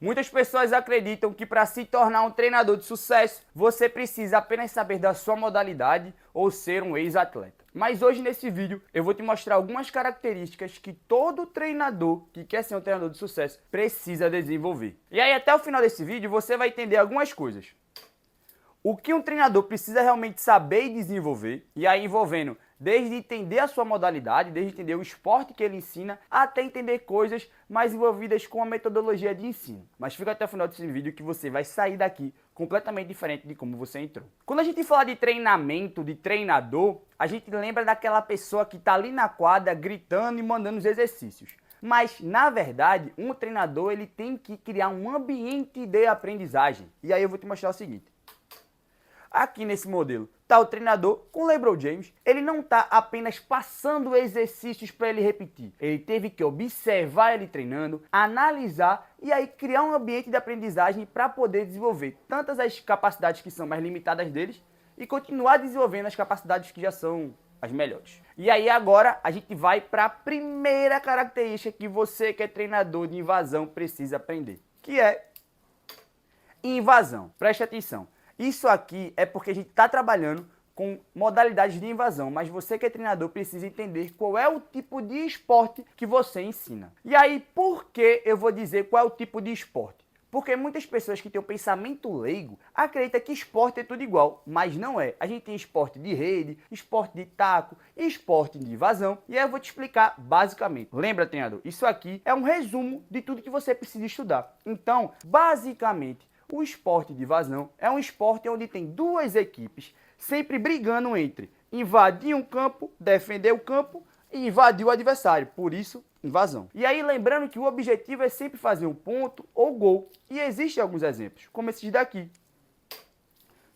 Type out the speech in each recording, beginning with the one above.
Muitas pessoas acreditam que para se tornar um treinador de sucesso, você precisa apenas saber da sua modalidade ou ser um ex-atleta. Mas hoje nesse vídeo eu vou te mostrar algumas características que todo treinador que quer ser um treinador de sucesso precisa desenvolver. E aí até o final desse vídeo você vai entender algumas coisas. O que um treinador precisa realmente saber e desenvolver, e aí envolvendo desde entender a sua modalidade, desde entender o esporte que ele ensina, até entender coisas mais envolvidas com a metodologia de ensino. Mas fica até o final desse vídeo que você vai sair daqui completamente diferente de como você entrou. Quando a gente fala de treinamento, de treinador, a gente lembra daquela pessoa que está ali na quadra gritando e mandando os exercícios. Mas, na verdade, um treinador ele tem que criar um ambiente de aprendizagem. E aí eu vou te mostrar o seguinte. Aqui nesse modelo está o treinador com o LeBron James. Ele não está apenas passando exercícios para ele repetir. Ele teve que observar ele treinando, analisar e aí criar um ambiente de aprendizagem para poder desenvolver tantas as capacidades que são mais limitadas deles e continuar desenvolvendo as capacidades que já são as melhores. E aí agora a gente vai para a primeira característica que você que é treinador de invasão precisa aprender, que é invasão. Preste atenção. Isso aqui é porque a gente está trabalhando com modalidades de invasão, mas você que é treinador precisa entender qual é o tipo de esporte que você ensina. E aí, por que eu vou dizer qual é o tipo de esporte? Porque muitas pessoas que têm um pensamento leigo acreditam que esporte é tudo igual, mas não é. A gente tem esporte de rede, esporte de taco, esporte de invasão, e aí eu vou te explicar basicamente. Lembra, treinador? Isso aqui é um resumo de tudo que você precisa estudar. Então, basicamente, o esporte de invasão é um esporte onde tem duas equipes sempre brigando entre invadir um campo, defender o campo e invadir o adversário. Por isso, invasão. E aí lembrando que o objetivo é sempre fazer um ponto ou gol. E existem alguns exemplos, como esses daqui.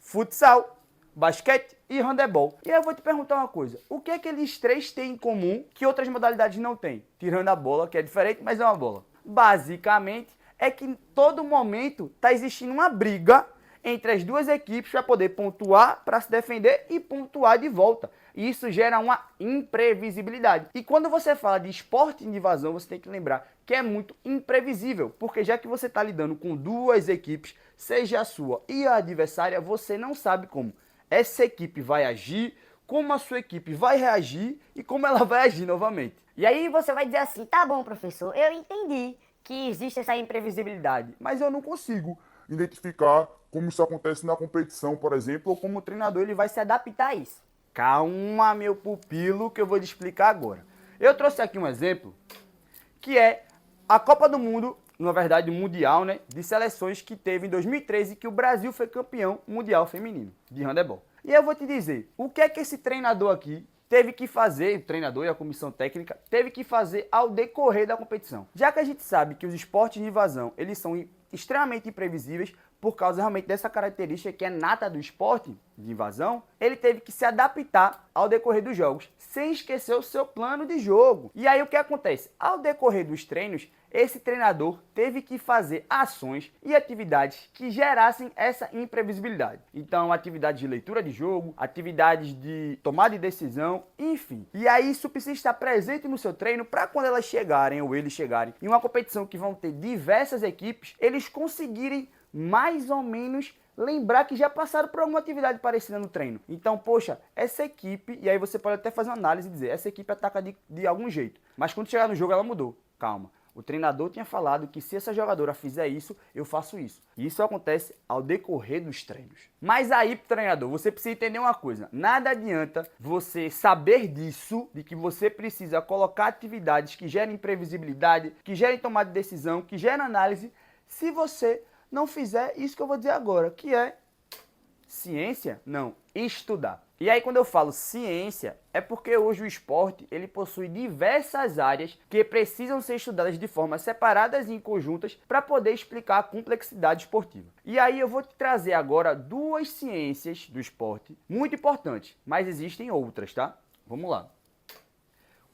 Futsal, basquete e handebol. E aí eu vou te perguntar uma coisa. O que é que eles três têm em comum que outras modalidades não têm? Tirando a bola, que é diferente, mas é uma bola. Basicamente, é que em todo momento está existindo uma briga entre as duas equipes para poder pontuar, para se defender e pontuar de volta. E isso gera uma imprevisibilidade. E quando você fala de esporte de invasão, você tem que lembrar que é muito imprevisível, porque já que você está lidando com duas equipes, seja a sua e a adversária, você não sabe como essa equipe vai agir, como a sua equipe vai reagir e como ela vai agir novamente. E aí você vai dizer assim, tá bom, professor, eu entendi que existe essa imprevisibilidade, Mas eu não consigo identificar como isso acontece na competição, por exemplo, ou como o treinador ele vai se adaptar a isso. Calma, meu pupilo, que eu vou te explicar agora. Eu trouxe aqui um exemplo, que é a Copa do Mundo, na verdade o Mundial, né, de seleções que teve em 2013, que o Brasil foi campeão mundial feminino de handebol. E eu vou te dizer, o que é que esse treinador aqui teve que fazer, o treinador e a comissão técnica, teve que fazer ao decorrer da competição. Já que a gente sabe que os esportes de invasão, eles são extremamente imprevisíveis por causa realmente dessa característica que é nata do esporte de invasão, ele teve que se adaptar ao decorrer dos jogos, sem esquecer o seu plano de jogo. E aí o que acontece? Ao decorrer dos treinos, esse treinador teve que fazer ações e atividades que gerassem essa imprevisibilidade. Então, atividades de leitura de jogo, atividades de tomada de decisão, enfim. E aí isso precisa estar presente no seu treino para quando elas chegarem ou eles chegarem em uma competição que vão ter diversas equipes, eles conseguirem mais ou menos lembrar que já passaram por alguma atividade parecida no treino. Então, poxa, essa equipe, e aí você pode até fazer uma análise e dizer, essa equipe ataca de algum jeito, mas quando chegar no jogo ela mudou. Calma. O treinador tinha falado que se essa jogadora fizer isso, eu faço isso. E isso acontece ao decorrer dos treinos. Mas aí, treinador, você precisa entender uma coisa. Nada adianta você saber disso, de que você precisa colocar atividades que gerem imprevisibilidade, que gerem tomada de decisão, que gerem análise, se você não fizer isso que eu vou dizer agora, que é ciência? Não, estudar. E aí quando eu falo ciência, é porque hoje o esporte ele possui diversas áreas que precisam ser estudadas de forma separadas e em conjuntas para poder explicar a complexidade esportiva. E aí eu vou te trazer agora duas ciências do esporte muito importantes, mas existem outras, tá? Vamos lá.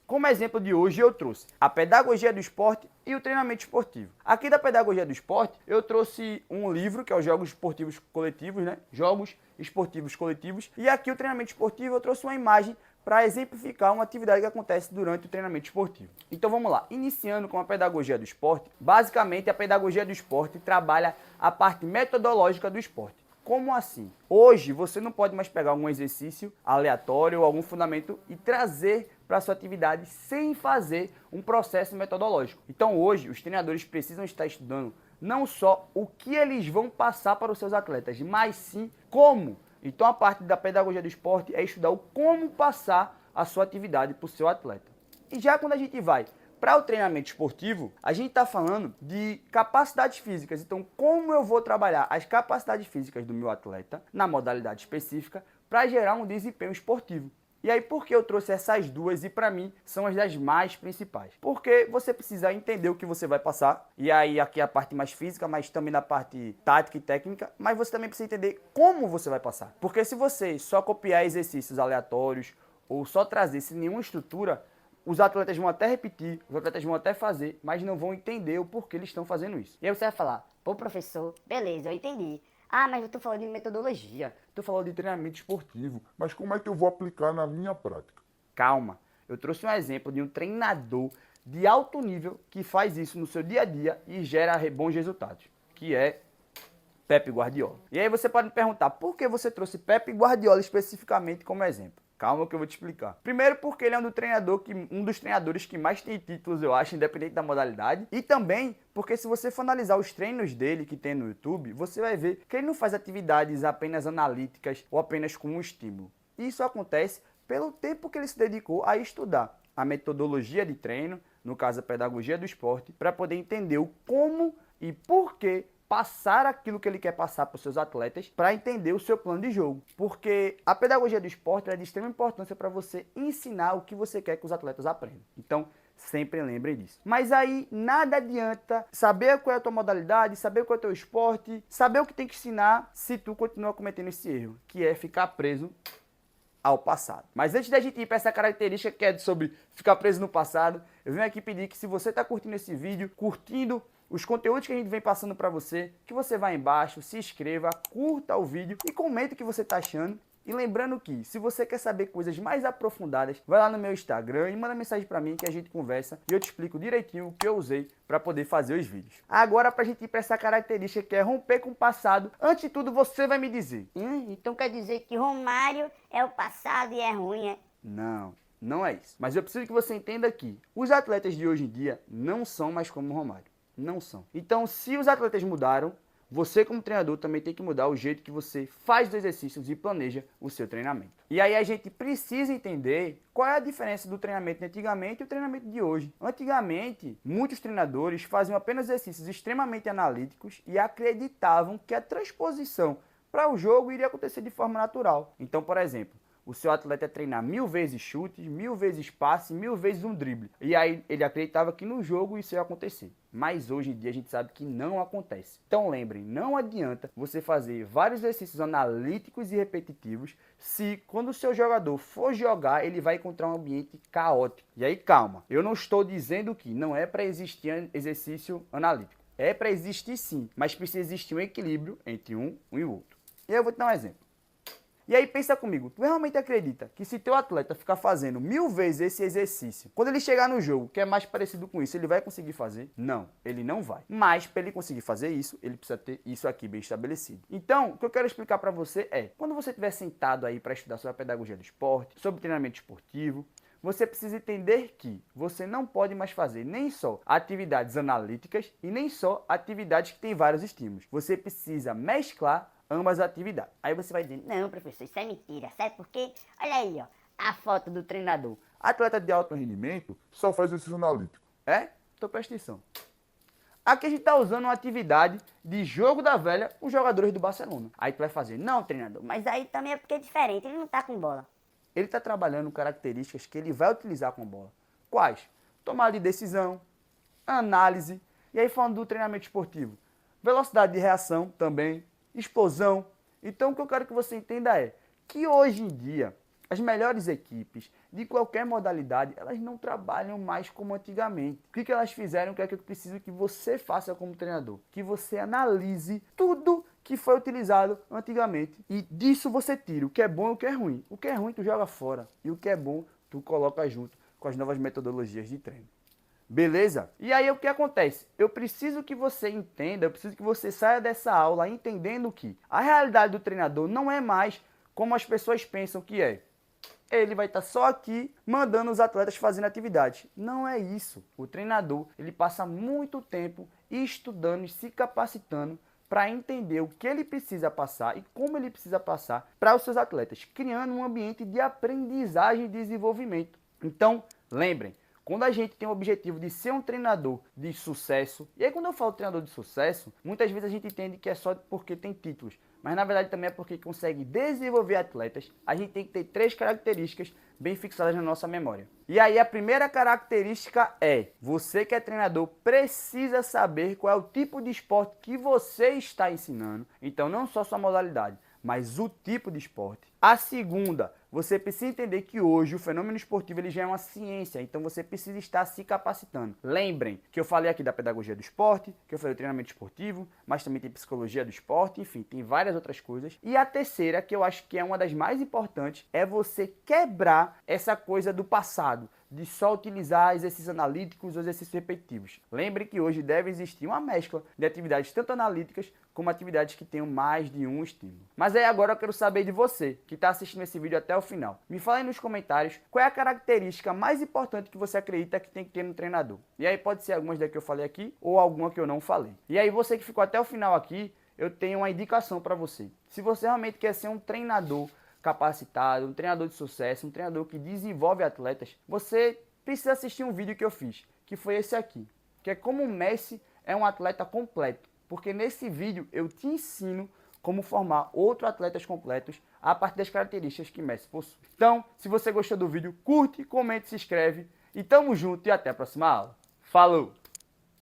Como exemplo de hoje eu trouxe a pedagogia do esporte e o treinamento esportivo. Aqui da pedagogia do esporte eu trouxe um livro que é os Jogos Esportivos Coletivos, né? Jogos Esportivos Coletivos. E aqui o treinamento esportivo eu trouxe uma imagem para exemplificar uma atividade que acontece durante o treinamento esportivo. Então vamos lá, iniciando com a pedagogia do esporte. Basicamente, a pedagogia do esporte trabalha a parte metodológica do esporte. Como assim? Hoje você não pode mais pegar algum exercício aleatório ou algum fundamento e trazer para a sua atividade sem fazer um processo metodológico. Então hoje os treinadores precisam estar estudando não só o que eles vão passar para os seus atletas, mas sim como. Então a parte da pedagogia do esporte é estudar o como passar a sua atividade para o seu atleta. E já quando a gente vai para o treinamento esportivo, a gente está falando de capacidades físicas. Então, como eu vou trabalhar as capacidades físicas do meu atleta na modalidade específica para gerar um desempenho esportivo. E aí, por que eu trouxe essas duas e para mim são as das mais principais? Porque você precisa entender o que você vai passar, e aí aqui é a parte mais física, mas também na parte tática e técnica, mas você também precisa entender como você vai passar. Porque se você só copiar exercícios aleatórios ou só trazer sem nenhuma estrutura, os atletas vão até repetir, os atletas vão até fazer, mas não vão entender o porquê eles estão fazendo isso. E aí você vai falar, pô, professor, beleza, eu entendi. Ah, mas eu tô falando de metodologia. Estou falando de treinamento esportivo. Mas como é que eu vou aplicar na minha prática? Calma, eu trouxe um exemplo de um treinador de alto nível que faz isso no seu dia a dia e gera bons resultados, que é Pep Guardiola. E aí você pode me perguntar, por que você trouxe Pep Guardiola especificamente como exemplo? Calma que eu vou te explicar. Primeiro porque ele é um dos treinadores que mais tem títulos, eu acho, independente da modalidade. E também porque se você for analisar os treinos dele que tem no YouTube, você vai ver que ele não faz atividades apenas analíticas ou apenas com um estímulo. Isso acontece pelo tempo que ele se dedicou a estudar a metodologia de treino, no caso a pedagogia do esporte, para poder entender o como e por que passar aquilo que ele quer passar para os seus atletas para entender o seu plano de jogo. Porque a pedagogia do esporte é de extrema importância para você ensinar o que você quer que os atletas aprendam. Então, sempre lembrem disso. Mas aí, nada adianta saber qual é a tua modalidade, saber qual é o teu esporte, saber o que tem que ensinar se tu continua cometendo esse erro, que é ficar preso ao passado. Mas antes da gente ir para essa característica que é sobre ficar preso no passado, eu venho aqui pedir que se você está curtindo esse vídeo, curtindo os conteúdos que a gente vem passando para você, que você vá embaixo, se inscreva, curta o vídeo e comente o que você está achando. E lembrando que, se você quer saber coisas mais aprofundadas, vai lá no meu Instagram e manda mensagem para mim que a gente conversa e eu te explico direitinho o que eu usei para poder fazer os vídeos. Agora, para a gente ir para essa característica que é romper com o passado, antes de tudo você vai me dizer. Então quer dizer que Romário é o passado e é ruim, é? Não, não é isso. Mas eu preciso que você entenda que os atletas de hoje em dia não são mais como o Romário. Não são. Então, se os atletas mudaram, você como treinador também tem que mudar o jeito que você faz os exercícios e planeja o seu treinamento. E aí a gente precisa entender qual é a diferença do treinamento de antigamente e o treinamento de hoje. Antigamente, muitos treinadores faziam apenas exercícios extremamente analíticos e acreditavam que a transposição para o jogo iria acontecer de forma natural. Então, por exemplo, o seu atleta ia treinar 1000 vezes chutes, 1000 vezes passe, 1000 vezes um drible. E aí ele acreditava que no jogo isso ia acontecer. Mas hoje em dia a gente sabe que não acontece. Então lembrem, não adianta você fazer vários exercícios analíticos e repetitivos se quando o seu jogador for jogar ele vai encontrar um ambiente caótico. E aí calma, eu não estou dizendo que não é para existir exercício analítico. É para existir sim, mas precisa existir um equilíbrio entre um e o outro. E eu vou te dar um exemplo. E aí pensa comigo, tu realmente acredita que se teu atleta ficar fazendo 1000 vezes esse exercício, quando ele chegar no jogo, que é mais parecido com isso, ele vai conseguir fazer? Não, ele não vai. Mas para ele conseguir fazer isso, ele precisa ter isso aqui bem estabelecido. Então, o que eu quero explicar para você é, quando você estiver sentado aí para estudar sobre a pedagogia do esporte, sobre treinamento esportivo, você precisa entender que você não pode mais fazer nem só atividades analíticas e nem só atividades que têm vários estímulos. Você precisa mesclar ambas as atividades. Aí você vai dizer, Não, professor, isso é mentira. Sabe por quê? Olha aí, ó, a foto do treinador. atleta de alto Rendimento só faz exercício analítico. é? Então presta atenção. Aqui a gente está usando uma atividade de jogo da velha com os jogadores do Barcelona. Aí tu vai fazer, não, treinador, Mas aí também é porque é diferente, ele não tá com bola. ele está trabalhando características que ele vai utilizar com a bola. Quais? Tomada de decisão, análise, e aí falando do treinamento esportivo, velocidade de reação também, explosão. Então o que eu quero que você entenda é que hoje em dia as melhores equipes de qualquer modalidade, elas não trabalham mais como antigamente. O que elas fizeram, que é que eu preciso que você faça como treinador? Que você analise tudo que foi utilizado antigamente. E disso você tira o que é bom e o que é ruim. O que é ruim tu joga fora e o que é bom tu coloca junto com as novas metodologias de treino. Beleza? E aí o que acontece? Eu preciso que você entenda, eu preciso que você saia dessa aula entendendo que a realidade do treinador não é mais como as pessoas pensam que é. Ele vai estar só aqui mandando os atletas fazendo atividades. Não é isso. O treinador, ele passa muito tempo estudando e se capacitando para entender o que ele precisa passar e como ele precisa passar para os seus atletas, criando um ambiente de aprendizagem e desenvolvimento. Então, lembrem, quando a gente tem o objetivo de ser um treinador de sucesso, e aí quando eu falo treinador de sucesso, muitas vezes a gente entende que é só porque tem títulos, mas na verdade também é porque consegue desenvolver atletas. A gente tem que ter 3 características bem fixadas na nossa memória. E aí a primeira característica é, você que é treinador precisa saber qual é o tipo de esporte que você está ensinando, então não só sua modalidade, mas o tipo de esporte. A segunda, você precisa entender que hoje o fenômeno esportivo ele já é uma ciência, então você precisa estar se capacitando. Lembrem que eu falei aqui da pedagogia do esporte, que eu falei do treinamento esportivo, mas também tem psicologia do esporte, enfim, tem várias outras coisas. E a terceira, que eu acho que é uma das mais importantes, é você quebrar essa coisa do passado, de só utilizar exercícios analíticos ou exercícios repetitivos. Lembre que hoje deve existir uma mescla de atividades tanto analíticas como atividades que tenham mais de um estímulo. Mas aí agora eu quero saber de você, que está assistindo esse vídeo até o final. Me fala aí nos comentários qual é a característica mais importante que você acredita que tem que ter no treinador. E aí pode ser algumas das que eu falei aqui ou alguma que eu não falei. E aí você que ficou até o final aqui, eu tenho uma indicação para você. Se você realmente quer ser um treinador capacitado, um treinador de sucesso, um treinador que desenvolve atletas, você precisa assistir um vídeo que eu fiz, que foi esse aqui, que é como o Messi é um atleta completo, porque nesse vídeo eu te ensino como formar outros atletas completos a partir das características que Messi possui. Então, se você gostou do vídeo, curte, comente, se inscreve e tamo junto e até a próxima aula. Falou!